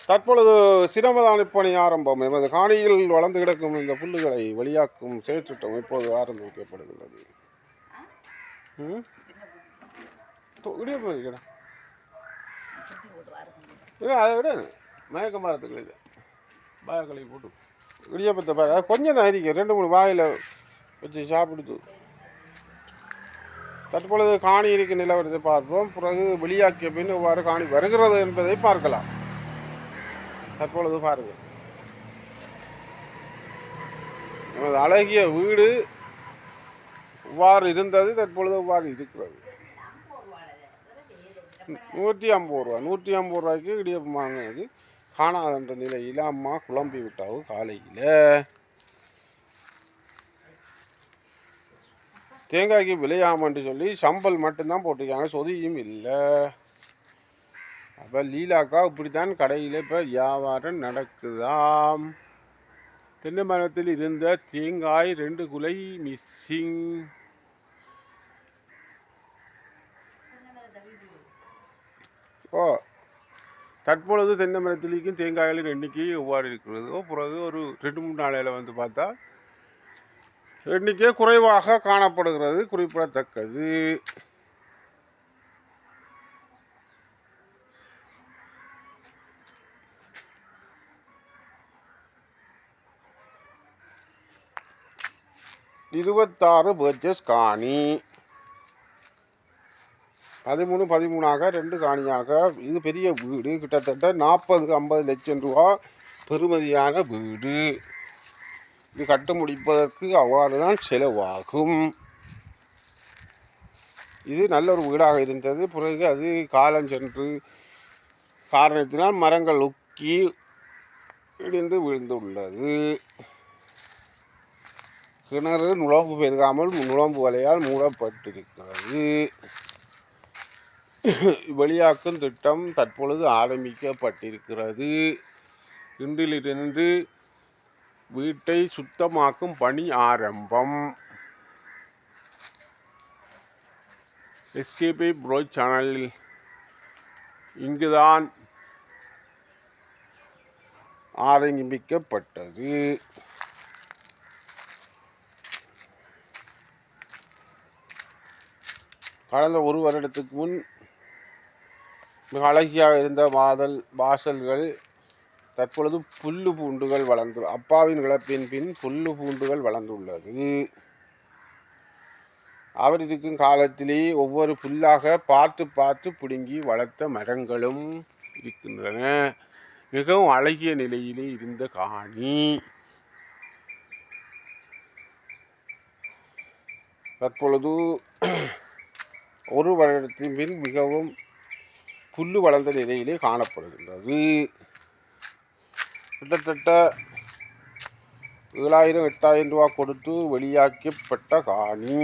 தற்பொழுது சிரமதான பணி ஆரம்பம். எமது காணியில் வளர்ந்து கிடக்கும் இந்த புல்லுகளை வெளியாக்கும் செயற்திட்டம் இப்போது ஆரம்பிக்கப்படுகிறது. அதை விட மயக்க மரத்துக்கு இல்லை பாயக்களை போட்டு இடியப்பத்தை பாரு கொஞ்சம் தான் இருக்கு. 2-3 வாயில் வச்சு சாப்பிடுது. தற்பொழுது காணி இருக்க நிலவரத்தை பார்ப்போம். பிறகு வெளியாக்கிய பின் எவ்வாறு காணி வருகிறது என்பதை பார்க்கலாம். தற்பொழுது பாருங்கள், நமது அழகிய வீடு இவ்வாறு இருந்தது, தற்பொழுது இவ்வாறு இருக்கிறது. 150 ரூபா 150 ரூபாய்க்கு இடியப்பம் வாங்கினது காணாதன்ற நிலையில் அம்மா குழம்பி விட்டாவு. காலையில் தேங்காய்க்கு விளையாமன்னு சொல்லி சம்பல் மட்டும்தான் போட்டிருக்காங்க, சொதியும் இல்லை. அப்போ லீலாக்கா இப்படித்தான் கடையில் இப்போ வியாபாரம் நடக்குதாம். தென்னை மரத்தில் இருந்த தேங்காய் 2 குலை மிஸ்ஸிங். தற்பொழுது தென்னை மரத்திலேயும் தேங்காய்களின் எண்ணிக்கை எவ்வாறு இருக்கிறதோ பிறகு ஒரு 2-3 நாளையில் வந்து பார்த்தா எண்ணிக்கை குறைவாக காணப்படுகிறது, குறிப்பிடத்தக்கது. இருபத்தாறு பர்ச்சேஸ் காணி 13 2 காணியாக. இது பெரிய வீடு, கிட்டத்தட்ட 40-50 லட்சம் ரூபா பெறுமதியான வீடு. இது கட்டு முடிப்பதற்கு அவ்வாறு தான் செலவாகும். இது நல்ல ஒரு வீடாக இருந்தது. பிறகு அது காலம் சென்று காரணத்தினால் மரங்கள் உக்கி இடிந்து விழுந்துள்ளது. கிணறு நுழம்பு பெருகாமல் நுழம்பு வலையால் மூடப்பட்டிருக்கிறது. வெளியாக்கும் திட்டம் தற்பொழுது ஆரம்பிக்கப்பட்டிருக்கிறது. இன்றிலிருந்து வீட்டை சுத்தமாக்கும் பணி ஆரம்பம். எஸ்கேபி ப்ரோ சேனலில் இங்குதான் ஆரம்பிக்கப்பட்டது. கடந்த 1 வருடத்துக்கு முன் மிக அழகியாக இருந்த வாசல்கள் தற்பொழுது புல்லு பூண்டுகள் வளர்ந்து, அப்பாவின் இழப்பின் பின் புல்லு பூண்டுகள் வளர்ந்துள்ளது. அவர் இருக்கும் காலத்திலே ஒவ்வொரு புல்லாக பார்த்து பார்த்து பிடுங்கி வளர்த்த மரங்களும் இருக்கின்றன. மிகவும் அழகிய நிலையிலே இருந்த காணி தற்பொழுது 1 வருடத்தின் பின் மிகவும் புல்லு வளர்ந்த நிலையிலே காணப்படுகின்றது. கிட்டத்தட்ட 7,000-8,000 ரூபா கொடுத்து வெளியாக்கப்பட்ட காணி.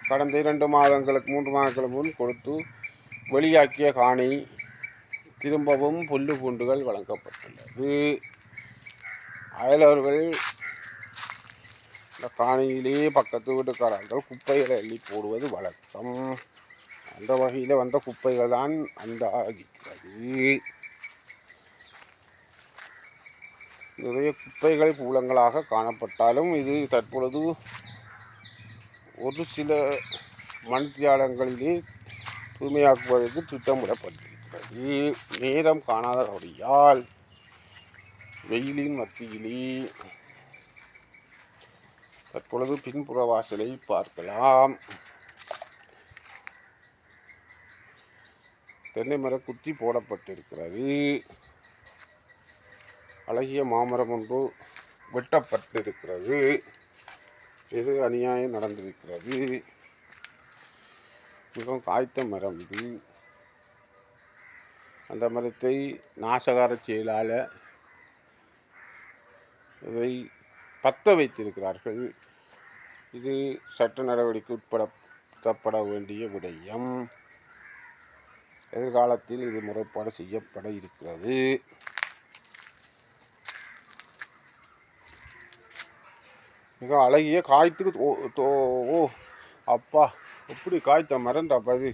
கடந்த 2 மாதங்களுக்கு 3 மாதங்களுக்கு முன் கொடுத்து வெளியாக்கிய காணி திரும்பவும் புல்லு பூண்டுகள் வழங்கப்பட்டுள்ளது. அயலவர்கள் இந்த காணியிலேயே பக்கத்து வீட்டுக்காரர்கள் குப்பைகளை அள்ளி போடுவது வழக்கம். அந்த வகையில் வந்த குப்பைகள் தான் அந்த ஆகிக்கிறது. நிறைய குப்பைகள் கூலங்களாக காணப்பட்டாலும் இது தற்பொழுது ஒரு சில மண்தியாளங்களிலே தூய்மையாக்குவதற்கு திட்டமிடப்பட்டிருக்கிறது. நேரம் காணாதபடியால் வெயிலின் மத்தியிலே தற்பொழுது பின்புற வாசலை பார்க்கலாம். தென்னை மரம் குத்தி போடப்பட்டிருக்கிறது. அழகிய மாமரம் ஒன்று வெட்டப்பட்டிருக்கிறது. இது அநியாயம் நடந்திருக்கிறது. மிகவும் காய்த்த மரம் இது. அந்த மரத்தை நாசகார செயலால் இதை பற்ற வைத்திருக்கிறார்கள். இது சட்ட நடவடிக்கை உட்படுத்தப்பட வேண்டிய விடயம். எதிர்காலத்தில் இது முறைப்பாடு செய்யப்பட இருக்கிறது. மிக அழகிய காய்த்துக்கு ஓ அப்பா எப்படி காய்த்த மரம்டாப்பா இது.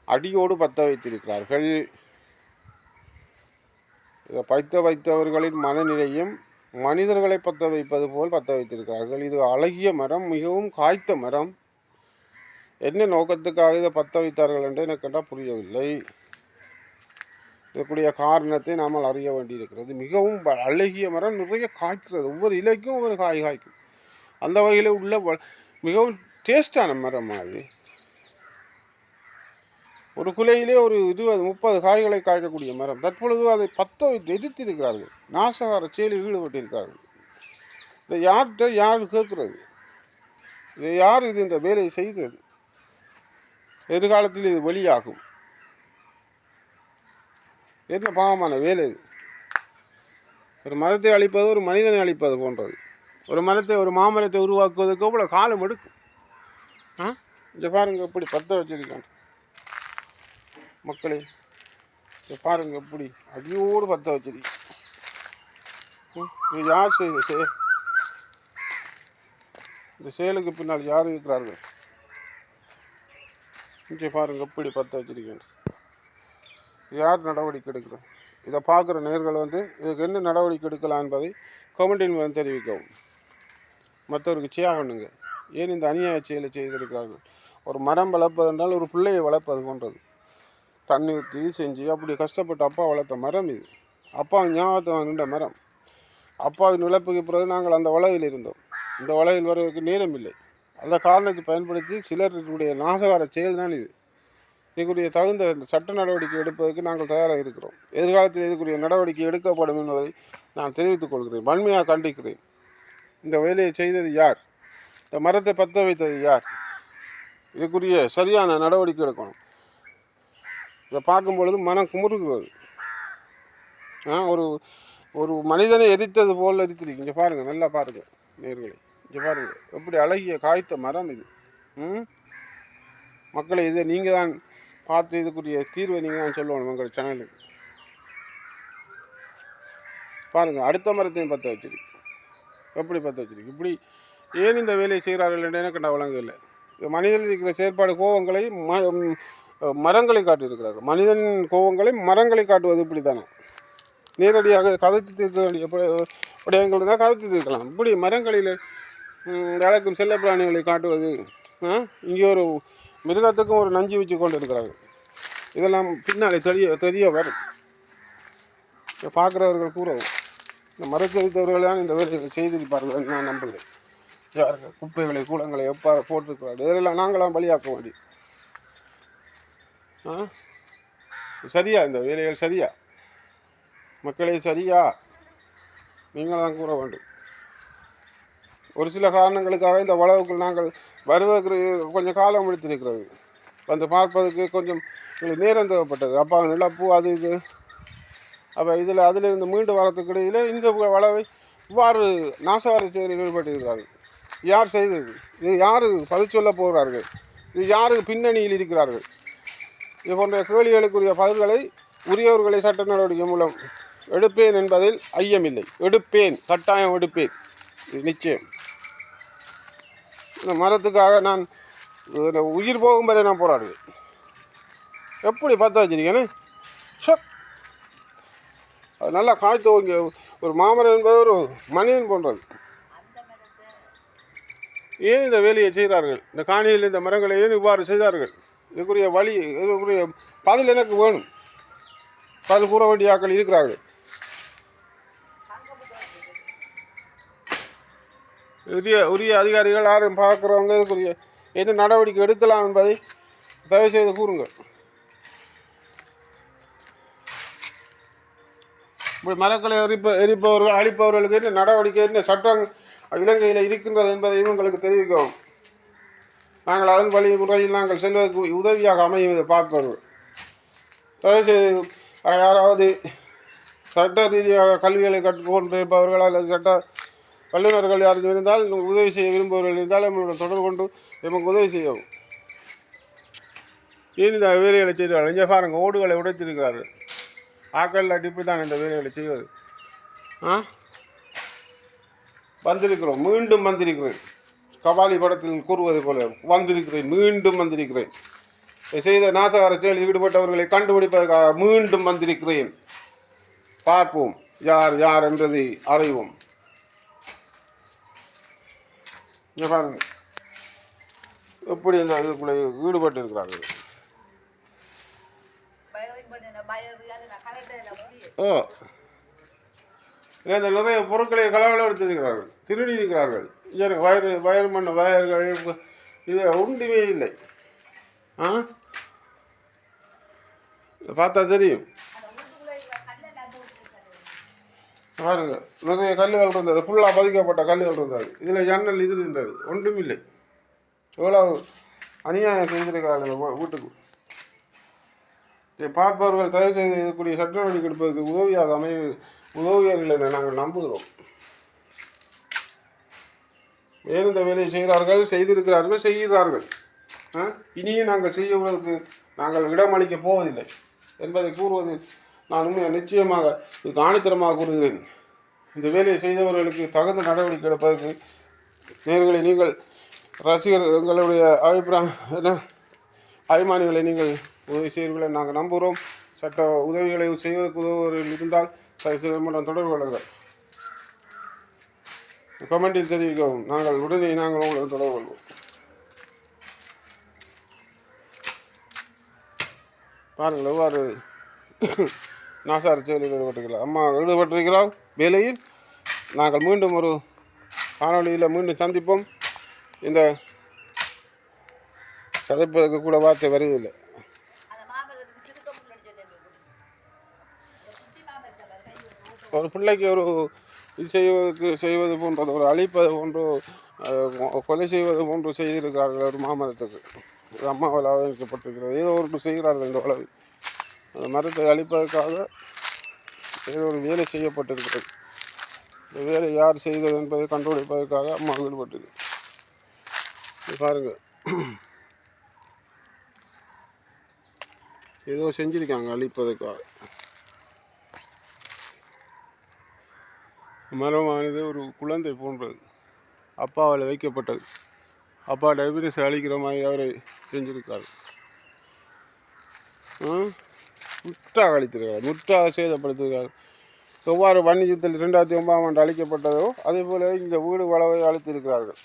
அடியோடு பற்ற வைத்திருக்கிறார்கள். இதை வைத்தவர்களின் மனநிலையும் மனிதர்களை பற்ற வைப்பது போல் பற்ற வைத்திருக்கிறார்கள். இது அழகிய மரம், மிகவும் காய்த்த மரம். என்ன நோக்கத்துக்காக இதை பற்ற வைத்தார்கள் என்று எனக்கு கண்டால் புரியவில்லை. இதற்குரிய காரணத்தை நாம் அறிய வேண்டியிருக்கிறது. மிகவும் அழகிய மரம், நிறைய காய்க்கிறது. ஒவ்வொரு இலைக்கும் ஒவ்வொரு காய் காய்க்கும். அந்த வகையில் உள்ள மிகவும் டேஸ்டான மரம் அது. ஒரு குலையிலே ஒரு 20-30 காய்களை காய்க்கக்கூடிய மரம். தற்பொழுது அதை பற்ற வைத்து எதிர்த்திருக்கிறார்கள். நாசகார செயலில் ஈடுபட்டிருக்கிறார்கள். இதை யார் கேட்கிறது? இதை யார் இந்த வேலையை செய்தது? எதிர்காலத்தில் இது வெளியாகும். என்ன பாவமான வேலை இது? ஒரு மரத்தை அழிப்பது ஒரு மனிதனை அழிப்பது போன்றது. ஒரு மாமரத்தை உருவாக்குவதற்கு அவ்வளோ காலம் எடுக்கும். இங்கே பாருங்க எப்படி பற்ற வச்சிருக்காங்க மக்களே. இங்கே பாருங்க எப்படி அடியோடு பற்ற வச்சிருக்கீங்க. இது யார் செய்த இந்த செயலுக்கு பின்னால் யார் இருக்கிறார்கள்? இங்கே பாருங்க எப்படி பற்ற வச்சிருக்கீங்க. யார் நடவடிக்கை எடுக்கிறார்? இதை பார்க்குற நேர்கள் இதுக்கு என்ன நடவடிக்கை எடுக்கலாம் என்பதை கமெண்டின் மூலம் தெரிவிக்கவும். மற்றவருக்கு ஷேர் பண்ணுங்க. ஏன் இந்த அநியாய செயலை செய்திருக்கிறார்கள்? ஒரு மரம் வளர்ப்பதென்றால் ஒரு பிள்ளையை வளர்ப்பது போன்றது. தண்ணி ஊற்றி செஞ்சு அப்படி கஷ்டப்பட்டு அப்பா வளர்த்த மரம் இது. அப்பாவின் ஞாபகத்தை நின்ற மரம். அப்பாவின் இழப்புக்கு பிறகு நாங்கள் அந்த வளவில் இருந்தோம். இந்த வளவில் வருவதற்கு நேரம் இல்லை. அந்த காரணத்தை பயன்படுத்தி சிலருடைய நாசகார செயல் தான் இது. இதுக்குரிய தகுந்த சட்ட நடவடிக்கை எடுப்பதற்கு நாங்கள் தயாராக இருக்கிறோம். எதிர்காலத்தில் இதுக்குரிய நடவடிக்கை எடுக்கப்படும் என்பதை நான் தெரிவித்துக் கொள்கிறேன். வன்மையாக கண்டிக்கிறேன். இந்த வேலையை செய்தது யார்? இந்த மரத்தை பற்ற வைத்தது யார்? இதுக்குரிய சரியான நடவடிக்கை எடுக்கணும். இதை பார்க்கும் பொழுது மனம் குமுறுகிறது. ஒரு ஒரு மனிதனை எரித்தது போல் எரித்திருக்கு. இங்கே பாருங்கள், நல்லா பாருங்கள் நேர்களை. இங்கே பாருங்கள் எப்படி அழகிய காய்த்த மரம் இது. மக்களை இதை நீங்கள் தான் பார்த்து இதுக்குரிய தீர்வை நீங்கள் தான் சொல்லணும் உங்கள் சேனலுக்கு. பாருங்கள், அடுத்த மரத்தையும் பற்ற வச்சிருக்கு. எப்படி பற்ற வச்சிருக்கு? இப்படி ஏன் இந்த வேலையை செய்கிறார்கள் என்று எனக்கு நான் வழங்கவில்லை. மனிதனில் இருக்கிற செயற்பாடு கோபங்களை மரங்களை காட்டியிருக்கிறார்கள். மனிதனின் கோபங்களை மரங்களை காட்டுவது இப்படி தானே. நேரடியாக கதைத்து தீர்க்க வேண்டிய விடயங்கள் தான் கதைத்து தீர்க்கலாம். இப்படி மரங்களில் வளர்க்கும் செல்ல பிராணிகளை காட்டுவது. இங்கே ஒரு மிருகத்துக்கும் ஒரு நஞ்சு வச்சு கொண்டு இருக்கிறார்கள். இதெல்லாம் பின்னாலே தெரிய வரும். பார்க்குறவர்கள் கூறவும் இந்த மரச்சரித்தவர்கள் தான் இந்த வேலைகளை செய்திருப்பார்கள் நான் நம்புகிறேன். யார்கள் குப்பைகளை கூலங்களை எப்பாறு போட்டிருக்கிறார்கள். இதெல்லாம் நாங்களாம் பலியாக்க வேண்டி. சரியா? இந்த வேலைகள் சரியா? மக்களே சரியா? நீங்கள் தான் கூற வேண்டும். ஒரு சில காரணங்களுக்காக இந்த வளவுக்குள் நாங்கள் வருவதற்கு கொஞ்சம் காலம் எடுத்திருக்கிறது. வந்து பார்ப்பதற்கு கொஞ்சம் எங்களுக்கு நேரம் தேவைப்பட்டது. அப்பா நிலப்பூ அது இது. அப்போ அதிலிருந்து மீண்டு வரத்துக்கு இடையில் இந்த வளவை இவ்வாறு நாசகார செயலில் ஈடுபட்டிருக்கிறார்கள். யார் செய்தது? இது யார் பதில் சொல்ல போகிறார்கள்? இது யாருக்கு பின்னணியில் இருக்கிறார்கள்? இது போன்ற கேள்விகளுக்குரிய பதில்களை உரியவர்களை சட்ட நடவடிக்கை மூலம் எடுப்பேன் என்பதில் ஐயமில்லை. எடுப்பேன், கட்டாயம் எடுப்பேன். இது நிச்சயம். இந்த மரத்துக்காக நான் உயிர் போகும் வரை நான் போராடுவேன். எப்படி பார்த்து வச்சிருக்கேன்னு அது நல்லா காய்த்து இங்கே ஒரு மாமரம் என்பது ஒரு மனிதன் போன்றது. ஏன் இந்த வேலையை செய்கிறார்கள்? இந்த காணியில் இந்த மரங்களை ஏன் இவ்வாறு செய்தார்கள்? இதுக்குரிய வழி, இதுக்குரிய பதில் எனக்கு வேணும். பதில் கூற வேண்டிய ஆட்கள் இருக்கிறார்கள். உரிய அதிகாரிகள் யாரும் பார்க்குறவங்க இதுக்குரிய என்ன நடவடிக்கை எடுக்கலாம் என்பதை தயவு செய்து கூறுங்கள். இப்படி மரங்களை எரிப்பவர்கள் அழிப்பவர்களுக்கு என்ன நடவடிக்கை, என்ன சட்டம் இலங்கையில் இருக்கின்றது என்பதை இவங்களுக்கு தெரிவிக்கவும். நாங்கள் அதன் வழி முறையில் நாங்கள் செல்வதற்கு உதவியாக அமையும் இதை பார்ப்பவர்கள். தயவுசெய்து யாராவது சட்ட ரீதியாக கல்விகளை கற்றுக்கொண்டிருப்பவர்கள் அல்லது சட்ட வல்லுநர்கள் யாரும் இருந்தால் உதவி செய்ய விரும்புபவர்கள் இருந்தால் நம்மளோட தொடர்பு கொண்டு நமக்கு உதவி செய்யவும். ஏன் இந்த வேலைகளை செய்தார்கள்? இங்கே பாருங்கள், ஓடுகளை உடைத்திருக்கிறார்கள். ஆக்கள் அடிப்பு தான் இந்த வேலைகளை செய்வது. வந்திருக்கிறோம், மீண்டும் வந்திருக்கிறேன். கபாலி படத்தில் கூறுவது போல வந்திருக்கிறேன், மீண்டும் வந்திருக்கிறேன். செய்த நாசகார செயலில் ஈடுபட்டவர்களை கண்டுபிடிப்பதற்காக மீண்டும் வந்திருக்கிறேன். பார்ப்போம், யார் யார் என்றதை அறிவோம். இங்கே பாருங்க எப்படி இந்த இதுக்குள்ளே ஈடுபட்டு இருக்கிறார்கள். ஓ, இந்த நிறைய பொருட்களை களவில் எடுத்திருக்கிறார்கள், திருடி இருக்கிறார்கள். வயல் மண் வயல்கள் இது ஒன்றுமே இல்லை. பார்த்தா தெரியும். பாருங்க நிறைய கல்லுகள் இருந்தது, ஃபுல்லாக பதிக்கப்பட்ட கல்லுகள் இருந்தது. இதில் ஜன்னல் இது இருந்தது, ஒன்றும் இல்லை. எவ்வளவு அநியாயம் செய்திருக்கிறார்கள் வீட்டுக்கு. பார்ப்பவர்கள் தயவு செய்து இருக்கக்கூடிய சட்ட நடவடிக்கை எடுப்பதற்கு உதவியாக உதவியார்கள் என நாங்கள் நம்புகிறோம். ஏன் இந்த வேலையை செய்கிறார்கள், செய்திருக்கிறார்கள், செய்கிறார்கள். இனியும் நாங்கள் செய்வதற்கு நாங்கள் இடமளிக்கப் போவதில்லை என்பதை கூறுவது நான் உண்மையாக நிச்சயமாக இதுக்கு ஆணித்தரமாக கூறுகிறேன். இந்த வேலையை செய்தவர்களுக்கு தகுந்த நடவடிக்கை எடுப்பதற்கு நேர்களை நீங்கள் ரசிகர்கள் எங்களுடைய அபிப்பிராயம் அபிமானிகளை நீங்கள் உதவி செய்வீர்களை நாங்கள் நம்புகிறோம். சட்ட உதவிகளை செய்வதற்கு உதவுவர்கள் இருந்தால் மட்டும் தொடர்பு கொள்ளுங்கள். கமெண்டில் தெரிவிக்கவும், நாங்கள் உடனே நாங்கள் உங்களுக்கு தொடர்பு கொள்வோம். பாருங்கள் எவ்வாறு நாசார் செயலில் ஈடுபட்டிருக்கிறார். அம்மா ஈடுபட்டிருக்கிறார் வேலையில். நாங்கள் மீண்டும் ஒரு காணொலியில் மீண்டும் சந்திப்போம். இந்த கதைப்பதற்கு கூட வார்த்தை வருவதில்லை. ஒரு பிள்ளைக்கு ஒரு இது செய்வது போன்றது, ஒரு அழிப்பது போன்று, கொலை செய்வது போன்று செய்திருக்கிறார்கள் ஒரு மாமரத்துக்கு. அம்மாவால் அவதானிக்கப்பட்டிருக்கிறது. ஏதோ ஒரு செய்கிறார்கள் இந்த உலகில். அந்த மரத்தை அழிப்பதற்காக ஏதோ ஒரு வேலை செய்யப்பட்டிருக்கிறது. இந்த வேலை யார் செய்தது என்பதை கண்டுபிடிப்பதற்காக அம்மா ஈடுபட்டது. பாருங்கள் ஏதோ செஞ்சிருக்காங்க அழிப்பதற்காக. மரமானது ஒரு குழந்தை போன்றது, அப்பாவால் வைக்கப்பட்டது. அப்பா டைபிரிஸ் அழிக்கிற மாதிரி அவரை செஞ்சிருக்காரு. முற்றாக அழித்திருக்கார், முற்றாக சேதப்படுத்திருக்கார். எவ்வாறு வன்னியத்தில் 2009ஆம் ஆண்டு அழிக்கப்பட்டதோ அதே போல் இந்த வீடு வளவை அழித்திருக்கிறார்கள்.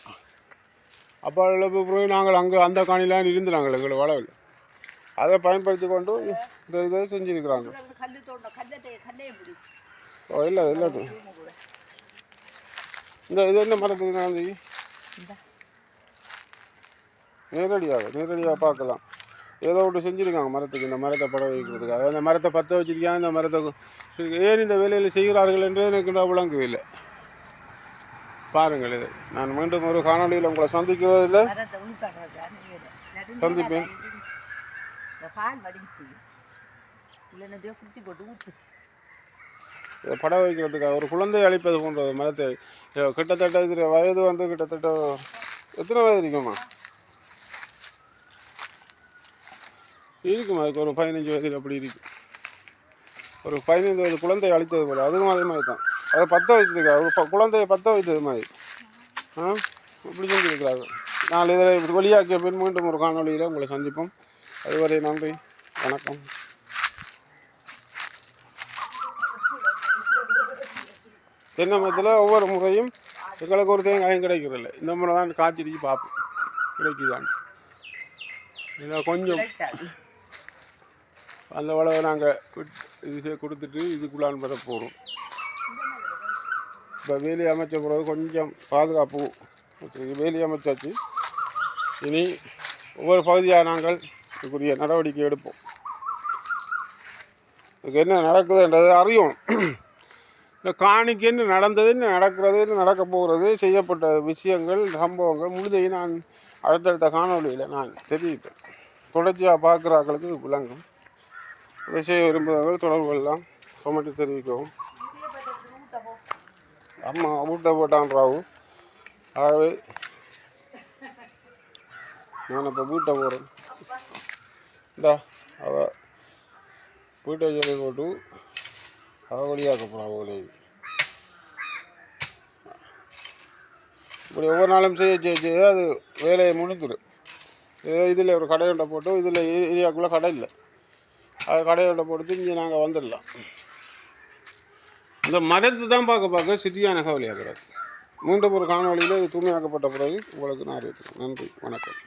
அப்பா இழப்பு பிறகு நாங்கள் அங்கே அந்த காணிலாம் இருந்து நாங்கள் எங்களை வளவில் அதை பயன்படுத்தி கொண்டு இந்த இதை செஞ்சுருக்கிறாங்க. இல்லை இல்லை இந்த இது என்ன மரத்துக்கு நான் நேரடியாக பார்க்கலாம். ஏதோ ஒன்று செஞ்சுருக்காங்க மரத்துக்கு, இந்த மரத்தை படம் வைக்கிறதுக்காக. அந்த மரத்தை பற்ற வச்சிருக்காங்க. இந்த மரத்தை ஏன் இந்த வேலையில் செய்கிறார்கள் என்று எனக்கு விளங்கவில்லை. பாருங்கள், இது நான் மீண்டும் ஒரு காணொலியில் உங்களை சந்திக்கிறதில்லை, சந்திப்பேன். படம் வைக்கிறதுக்காக ஒரு குழந்தை அழிப்பது போன்றது மரத்தை. கிட்டத்தட்ட இது வயது வந்து கிட்டத்தட்ட எத்தனை வயது இருக்குமா? இருக்குமா? அதுக்கு ஒரு 15 வயது அப்படி இருக்கு. ஒரு 15 வயது குழந்தை அழித்தது போல, அதுவும் அதே மாதிரி தான். அதை பற்ற வச்சுருக்கா, ஒரு குழந்தைய பற்ற வைத்தது மாதிரி. இப்படி செஞ்சுருக்கிறார்கள். நாலு இதில் வெளியாக்கிய பின் மீண்டும் ஒரு காணொலியில் உங்களை சந்திப்போம். அதுவரை நன்றி, வணக்கம். தென்னை மரத்தில் ஒவ்வொரு முறையும் எங்களுக்கு ஒரு தேங்காயும் கிடைக்கிறதில்லை. இந்த முறை தான் காய்ச்சிடிச்சு பார்ப்போம், கிடைக்குதான். இதில் கொஞ்சம் அந்த வளவை நாங்கள் இது கொடுத்துட்டு இதுக்குள்ளான் பெற போகிறோம். இப்போ வேலி அமைச்ச பிறகு கொஞ்சம் பாதுகாப்பு வேலி அமைச்சாச்சு. இனி ஒவ்வொரு பகுதியாக நாங்கள் இதுக்குரிய நடவடிக்கை எடுப்போம். இதுக்கு என்ன நடக்குதுன்றது அறியும். இந்த காணிக்கு என்ன நடந்தது, என்ன நடக்கிறது, என்ன நடக்க போகிறது, செய்யப்பட்ட விஷயங்கள், சம்பவங்கள் முழுதையும் நான் அடுத்தடுத்த காணொலியில் நான் தெரிவிப்பேன். தொடர்ச்சியாக பார்க்குறாக்களுக்கு விளங்கும். இதை செய்ய விரும்புகிறவர்கள் தொடர்பு கொள்ளலாம், கமெண்ட்டு தெரிவிக்கவும். அம்மா ஊட்ட போட்டான் ராவு. ஆகவே நான் இப்போ வீட்டை போகிறேன். இந்தா அவள் வீட்டை சொல்லி போட்டு அவள் வழியாக்க போகிறான். அவளை இப்படி ஒவ்வொரு நாளும் செய்ய அது வேலையை முடிஞ்சிடும். இதில் ஒரு கடையொண்டை போட்டு, இதில் ஏரியாக்குள்ளே கடை இல்லை, அது கடையொண்டை போட்டு இங்கே நாங்கள் வந்துடலாம். இந்த மரத்தை தான் பார்க்க சிறியான கவலையாகிறார். மீண்டும் ஒரு காணொலியில் தூய்மையாக்கப்பட்ட பிறகு உங்களுக்கு நான் அறிவிக்கிறேன். நன்றி, வணக்கம்.